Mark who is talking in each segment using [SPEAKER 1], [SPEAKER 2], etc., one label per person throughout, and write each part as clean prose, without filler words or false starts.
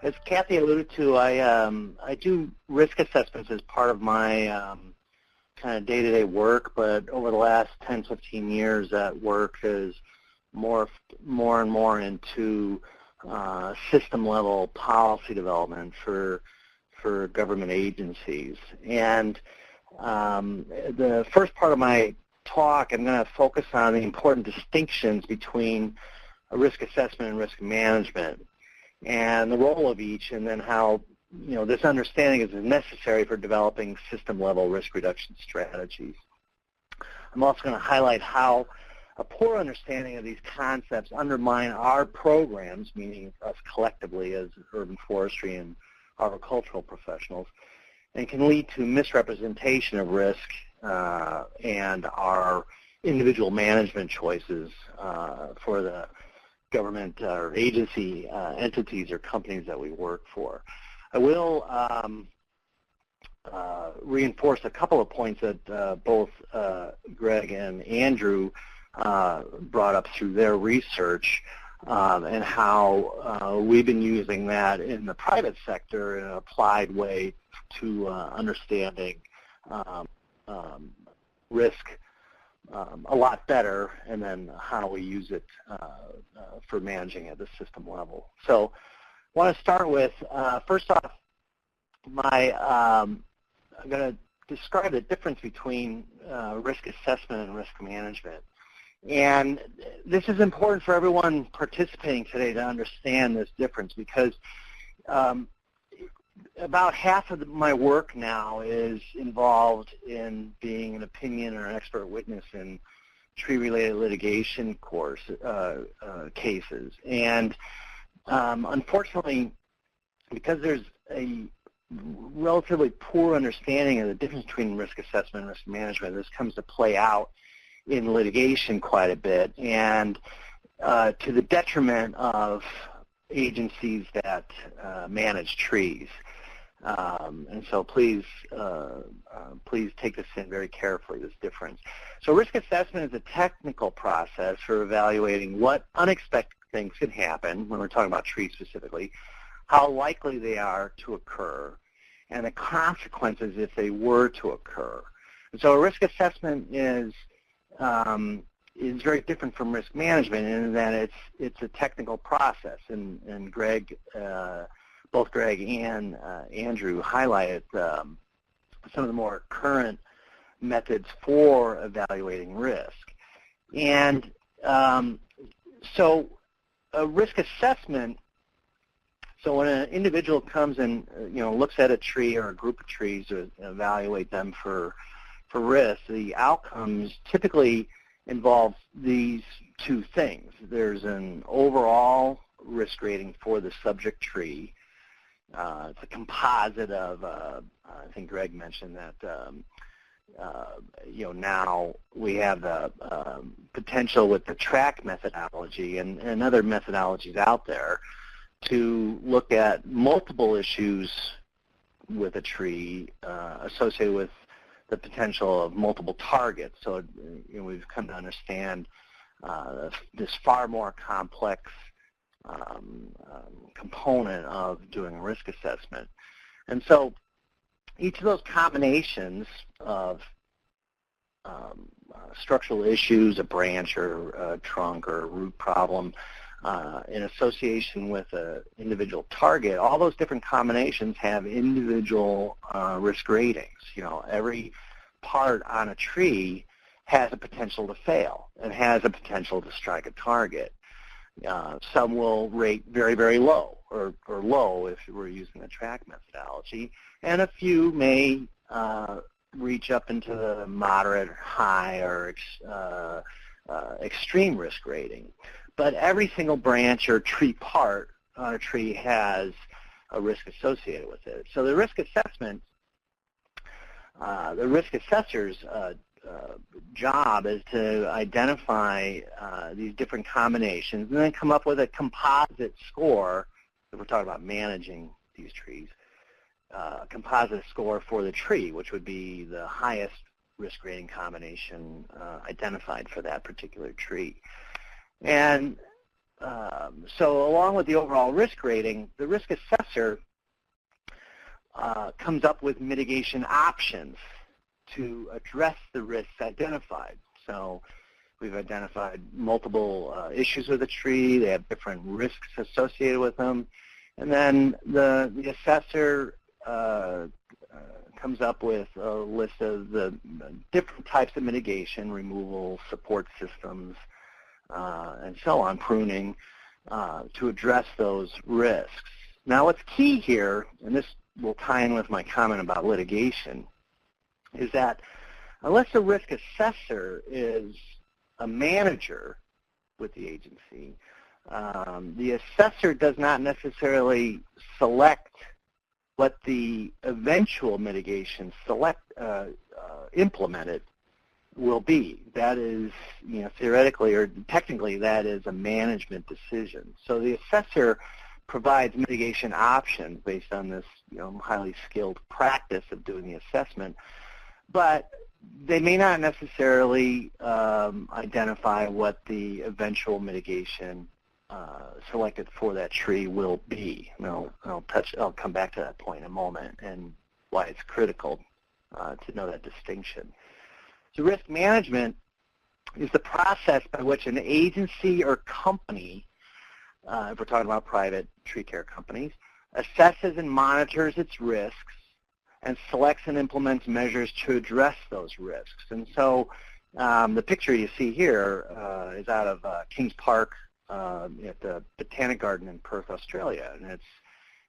[SPEAKER 1] As Kathy alluded to, I do risk assessments as part of my kind of day-to-day work, but over the last 10, 15 years, that work has morphed more and more into system-level policy development for government agencies. And the first part of my talk, I'm going to focus on the important distinctions between a risk assessment and risk management, and the role of each, and then how this understanding is necessary for developing system-level risk reduction strategies. I'm also going to highlight how a poor understanding of these concepts undermine our programs, meaning us collectively as urban forestry and agricultural professionals, and can lead to misrepresentation of risk and our individual management choices for the government or agency entities or companies that we work for. I will reinforce a couple of points that both Greg and Andrew brought up through their research and how we've been using that in the private sector in an applied way to understanding risk a lot better, and then how we use it for managing at the system level. So I want to start with, first off, I'm going to describe the difference between risk assessment and risk management. And this is important for everyone participating today to understand this difference, because about half of my work now is involved in being an opinion or an expert witness in tree-related litigation cases. And unfortunately, because there's a relatively poor understanding of the difference between risk assessment and risk management, this comes to play out in litigation quite a bit, and to the detriment of agencies that manage trees. And so please take this in very carefully, this difference. So risk assessment is a technical process for evaluating what unexpected things can happen, when we're talking about trees specifically, how likely they are to occur, and the consequences if they were to occur. And so a risk assessment is very different from risk management in that it's a technical process, and both Greg and Andrew highlighted some of the more current methods for evaluating risk. And so a risk assessment, so when an individual comes and looks at a tree or a group of trees to evaluate them for risk, the outcomes typically involve these two things. There's an overall risk rating for the subject tree. It's a composite of, I think Greg mentioned that, now we have the potential with the track methodology and other methodologies out there to look at multiple issues with a tree associated with the potential of multiple targets. So we've come to understand this far more complex component of doing a risk assessment. And so each of those combinations of structural issues, a branch or a trunk or a root problem, in association with an individual target, all those different combinations have individual risk ratings. Every part on a tree has a potential to fail and has a potential to strike a target. Some will rate very, very low, or low if we're using the track methodology, and a few may reach up into the moderate, high, or extreme risk rating. But every single branch or tree part on a tree has a risk associated with it. So the risk assessment, the risk assessor's job is to identify these different combinations and then come up with a composite score, if we're talking about managing these trees, a composite score for the tree, which would be the highest risk rating combination identified for that particular tree. And So along with the overall risk rating, the risk assessor comes up with mitigation options to address the risks identified. So we've identified multiple issues with the tree. They have different risks associated with them. And then the assessor comes up with a list of the different types of mitigation, removal, support systems, and so on, pruning, to address those risks. Now what's key here, and this will tie in with my comment about litigation, is that unless the risk assessor is a manager with the agency, the assessor does not necessarily select what the eventual mitigation implemented will be. That is, theoretically or technically, that is a management decision. So the assessor provides mitigation options based on this, highly skilled practice of doing the assessment, but they may not necessarily identify what the eventual mitigation selected for that tree will be. And I'll come back to that point in a moment and why it's critical to know that distinction. So risk management is the process by which an agency or company, if we're talking about private tree care companies, assesses and monitors its risks and selects and implements measures to address those risks. And so the picture you see here is out of Kings Park at the Botanic Garden in Perth, Australia, and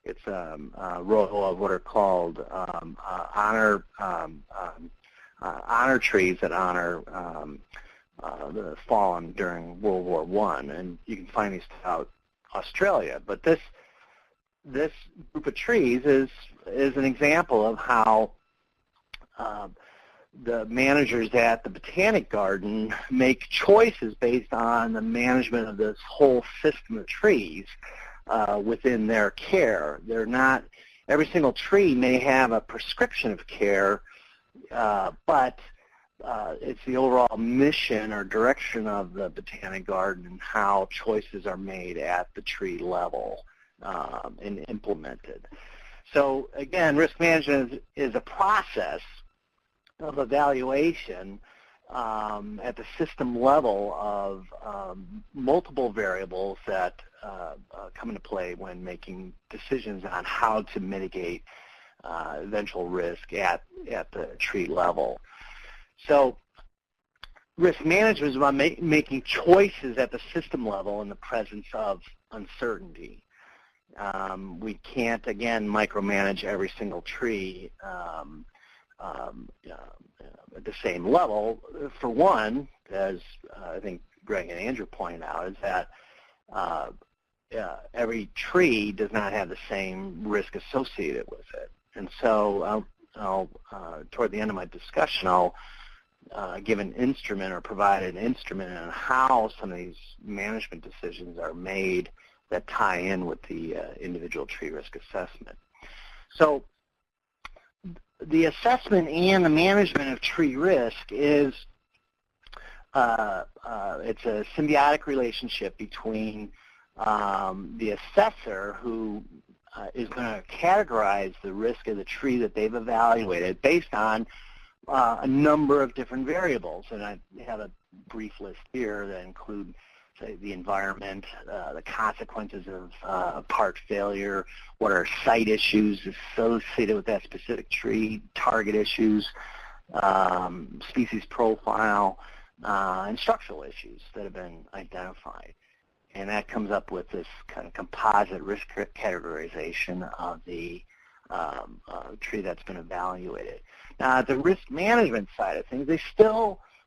[SPEAKER 1] it's a row of what are called honor trees that honor the fallen during World War I, and you can find these throughout Australia. But this group of trees is an example of how the managers at the Botanic Garden make choices based on the management of this whole system of trees within their care. They're not, every single tree may have a prescription of care, but it's the overall mission or direction of the Botanic Garden and how choices are made at the tree level and implemented. So again, risk management is a process of evaluation at the system level of multiple variables that come into play when making decisions on how to mitigate eventual risk at the tree level. So risk management is about making choices at the system level in the presence of uncertainty. We can't, again, micromanage every single tree at the same level. For one, as I think Greg and Andrew pointed out, is that every tree does not have the same risk associated with it. And so I'll toward the end of my discussion, I'll give an instrument or provide an instrument on how some of these management decisions are made that tie in with the individual tree risk assessment. So the assessment and the management of tree risk is it's a symbiotic relationship between the assessor, who is going to categorize the risk of the tree that they've evaluated based on a number of different variables. And I have a brief list here that include, say, the environment, the consequences of part failure, what are site issues associated with that specific tree, target issues, species profile, and structural issues that have been identified. And that comes up with this kind of composite risk categorization of the tree that's been evaluated. Now, the risk management side of things,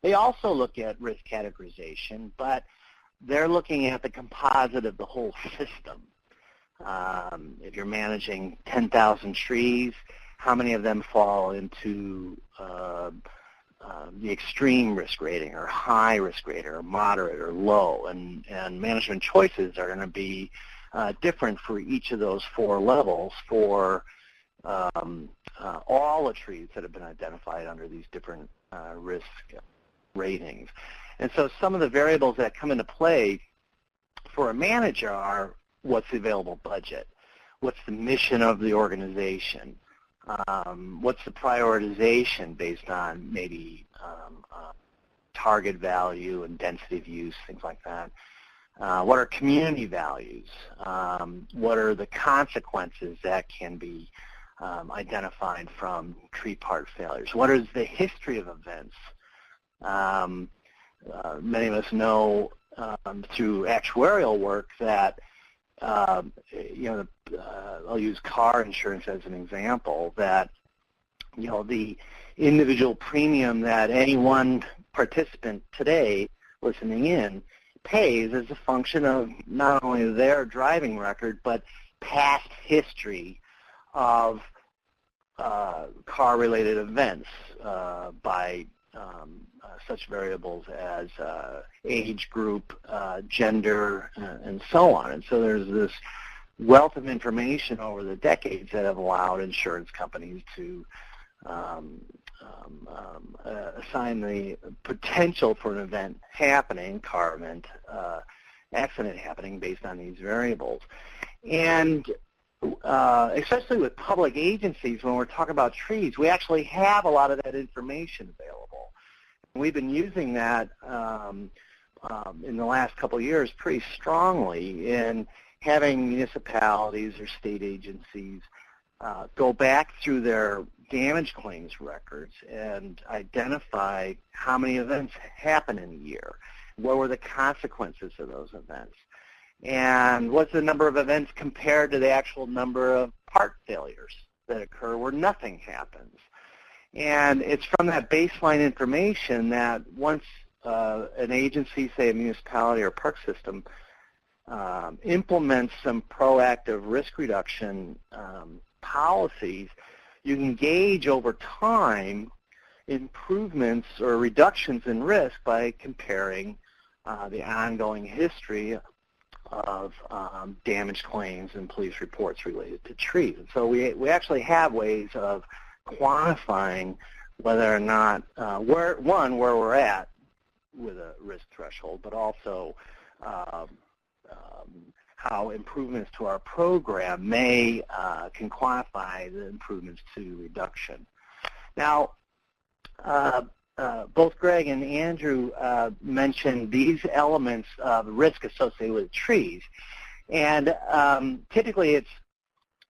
[SPEAKER 1] they also look at risk categorization, but they're looking at the composite of the whole system. If you're managing 10,000 trees, how many of them fall into the extreme risk rating or high risk rating or moderate or low? And management choices are going to be different for each of those four levels for all the trees that have been identified under these different risk ratings. And so some of the variables that come into play for a manager are what's the available budget, what's the mission of the organization, what's the prioritization based on maybe target value and density of use, things like that. What are community values? What are the consequences that can be identified from tree part failures? What is the history of events? Many of us know through actuarial work that, I'll use car insurance as an example, that, the individual premium that any one participant today listening in pays as a function of not only their driving record, but past history of car-related events by such variables as age group, gender, and so on. And so there's this wealth of information over the decades that have allowed insurance companies to assign the potential for an event happening, car event, accident happening based on these variables. And especially with public agencies, when we're talking about trees, we actually have a lot of that information available. We've been using that in the last couple of years pretty strongly in having municipalities or state agencies go back through their damage claims records and identify how many events happen in a year, what were the consequences of those events, and what's the number of events compared to the actual number of part failures that occur where nothing happens. And it's from that baseline information that once an agency, say a municipality or park system, implements some proactive risk reduction policies, you can gauge over time improvements or reductions in risk by comparing the ongoing history of damage claims and police reports related to trees. And so we actually have ways of quantifying whether or not, where we're at with a risk threshold, but also how improvements to our program can quantify the improvements to reduction. Now, both Greg and Andrew mentioned these elements of risk associated with trees. And typically it's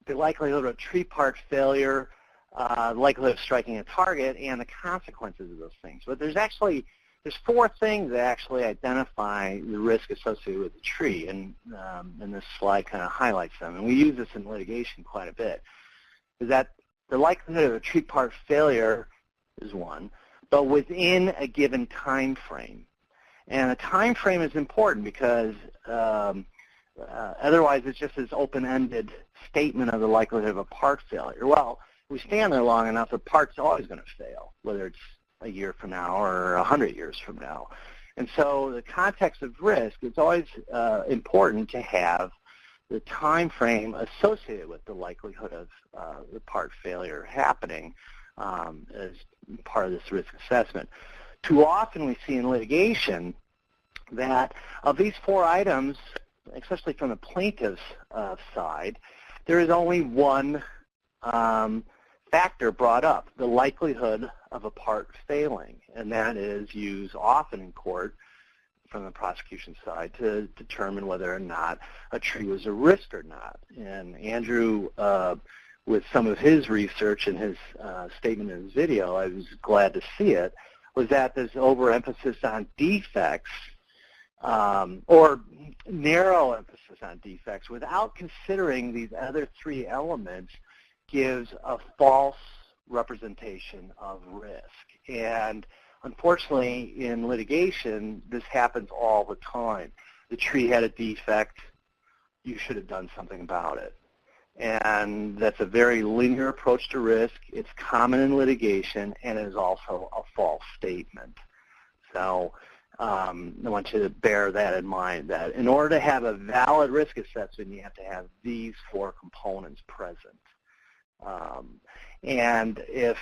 [SPEAKER 1] the likelihood of tree part failure, the likelihood of striking a target, and the consequences of those things. But there's four things that actually identify the risk associated with the tree, and this slide kind of highlights them. And we use this in litigation quite a bit. Is that the likelihood of a tree part failure is one, but within a given time frame. And a time frame is important because otherwise it's just this open-ended statement of the likelihood of a part failure. Well, if we stand there long enough, the part's always going to fail, whether it's a year from now or 100 years from now. And so the context of risk, it's always important to have the time frame associated with the likelihood of the part failure happening as part of this risk assessment. Too often we see in litigation that of these four items, especially from the plaintiff's side, there is only one factor brought up, the likelihood of a part failing, and that is used often in court from the prosecution side to determine whether or not a tree was a risk or not. And Andrew, with some of his research and his statement in his video, I was glad to see it, was that this overemphasis on defects or narrow emphasis on defects without considering these other three elements gives a false representation of risk. And unfortunately, in litigation, this happens all the time. The tree had a defect. You should have done something about it. And that's a very linear approach to risk. It's common in litigation, and it is also a false statement. So I want you to bear that in mind, that in order to have a valid risk assessment, you have to have these four components present. And if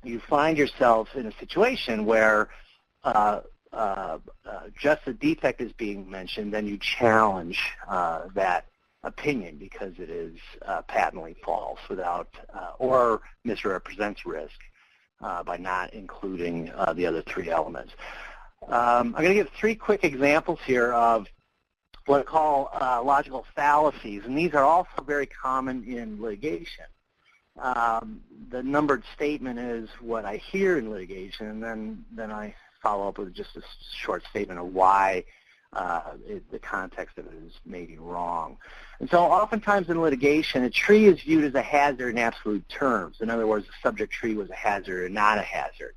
[SPEAKER 1] you find yourself in a situation where a just the defect is being mentioned, then you challenge that opinion because it is patently false without or misrepresents risk by not including the other three elements. I'm going to give 3 quick examples here of what I call logical fallacies, and these are also very common in litigation. The numbered statement is what I hear in litigation, and then I follow up with just a short statement of why the context of it is maybe wrong. And so oftentimes in litigation, a tree is viewed as a hazard in absolute terms. In other words, the subject tree was a hazard or not a hazard.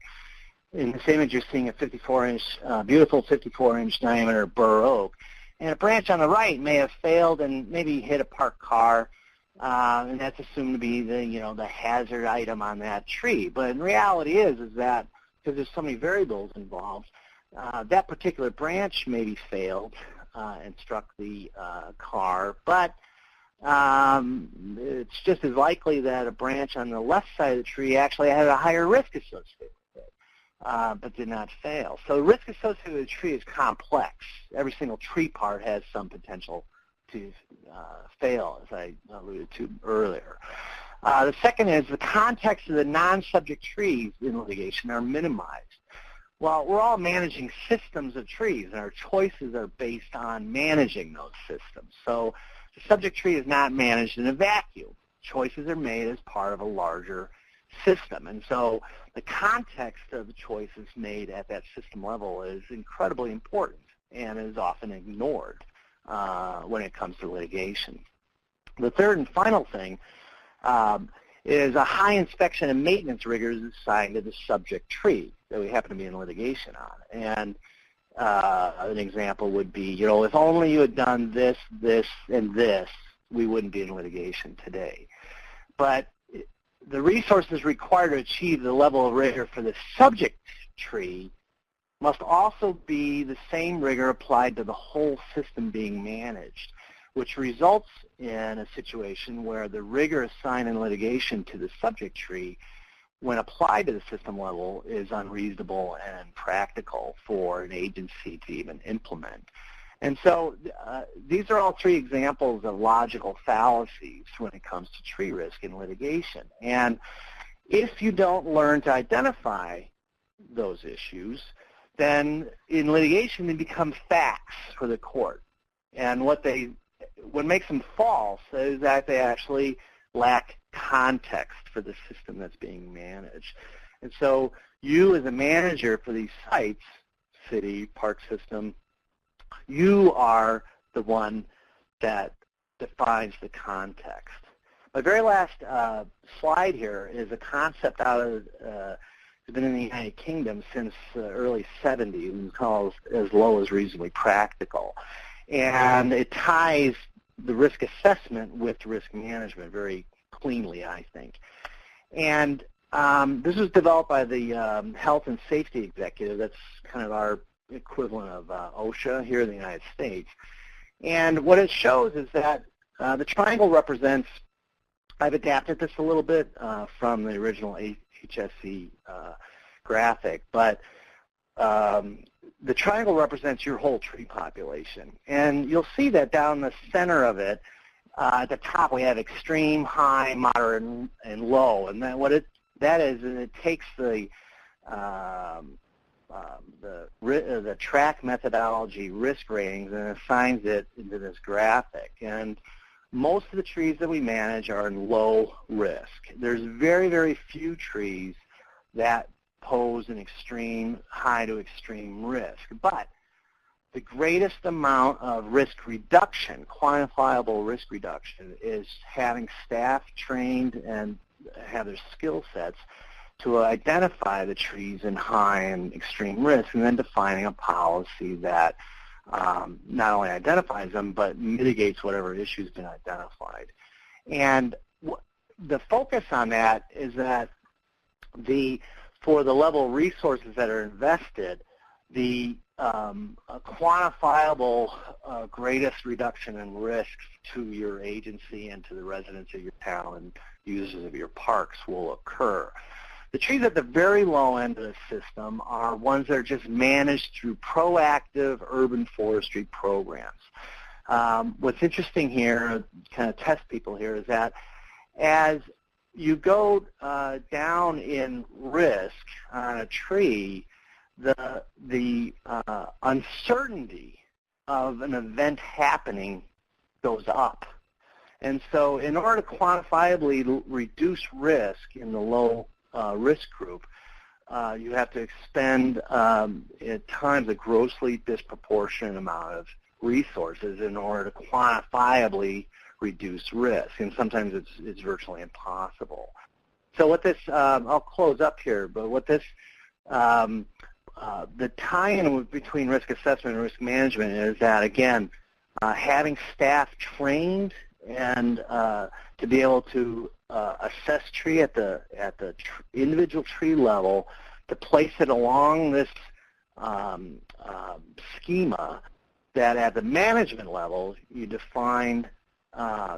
[SPEAKER 1] In the same image, you're seeing a 54-inch, beautiful 54-inch diameter bur oak, and a branch on the right may have failed and maybe hit a parked car, and that's assumed to be the hazard item on that tree. But in reality is that because there's so many variables involved, that particular branch maybe failed and struck the car, but it's just as likely that a branch on the left side of the tree actually had a higher risk associated with it, but did not fail. So the risk associated with a tree is complex. Every single tree part has some potential to fail, as I alluded to earlier. The second is the context of the non-subject trees in litigation are minimized. Well, we're all managing systems of trees, and our choices are based on managing those systems. So the subject tree is not managed in a vacuum. Choices are made as part of a larger system. And so the context of the choices made at that system level is incredibly important and is often ignored when it comes to litigation. The third and final thing is a high inspection and maintenance rigor is assigned to the subject tree that we happen to be in litigation on. And an example would be, if only you had done this, this, and this, we wouldn't be in litigation today. But the resources required to achieve the level of rigor for the subject tree must also be the same rigor applied to the whole system being managed, which results in a situation where the rigor assigned in litigation to the subject tree, when applied to the system level, is unreasonable and impractical for an agency to even implement. And so these are all 3 examples of logical fallacies when it comes to tree risk in litigation. And if you don't learn to identify those issues, then in litigation they become facts for the court. And what makes them false is that they actually lack context for the system that's being managed. And so you as a manager for these sites, city, park system, you are the one that defines the context. My very last slide here is a concept out of it's been in the United Kingdom since the early 70s and called as low as reasonably practical. And it ties the risk assessment with risk management very cleanly, I think. And this was developed by the Health and Safety Executive. That's kind of our equivalent of OSHA here in the United States. And what it shows is that the triangle represents, I've adapted this a little bit from the original HSE graphic, but the triangle represents your whole tree population. And you'll see that down the center of it, at the top we have extreme, high, moderate, and low. And then what that is it takes the track methodology risk ratings and assigns it into this graphic. And most of the trees that we manage are in low risk. There's very, very few trees that pose an extreme, high to extreme risk. But the greatest amount of risk reduction, quantifiable risk reduction, is having staff trained and have their skill sets to identify the trees in high and extreme risk, and then defining a policy that not only identifies them, but mitigates whatever issue has been identified. And the focus on that is that for the level of resources that are invested, the quantifiable greatest reduction in risk to your agency and to the residents of your town and users of your parks will occur. The trees at the very low end of the system are ones that are just managed through proactive urban forestry programs. What's interesting here, kind of test people here, is that as you go down in risk on a tree, the uncertainty of an event happening goes up. And so in order to quantifiably reduce risk in the low risk group, you have to expend at times a grossly disproportionate amount of resources in order to quantifiably reduce risk, and sometimes it's virtually impossible. So what this, I'll close up here, but what this, the tie-in between risk assessment and risk management is that, again, having staff trained and to be able to assess tree at the individual tree level, to place it along this schema that at the management level you define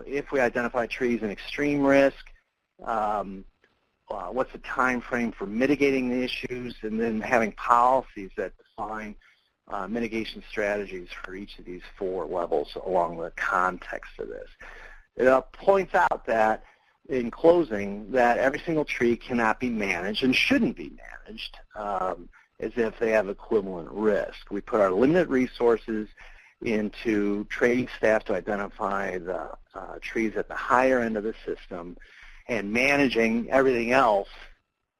[SPEAKER 1] if we identify trees in extreme risk, what's the time frame for mitigating the issues, and then having policies that define mitigation strategies for each of these 4 levels along the context of this. It points out that, in closing, that every single tree cannot be managed and shouldn't be managed as if they have equivalent risk. We put our limited resources into training staff to identify the trees at the higher end of the system and managing everything else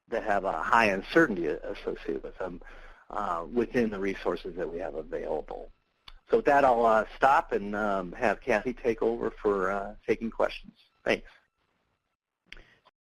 [SPEAKER 1] that have a high uncertainty associated with them within the resources that we have available. So with that, I'll stop and have Kathy take over for taking questions. Thanks.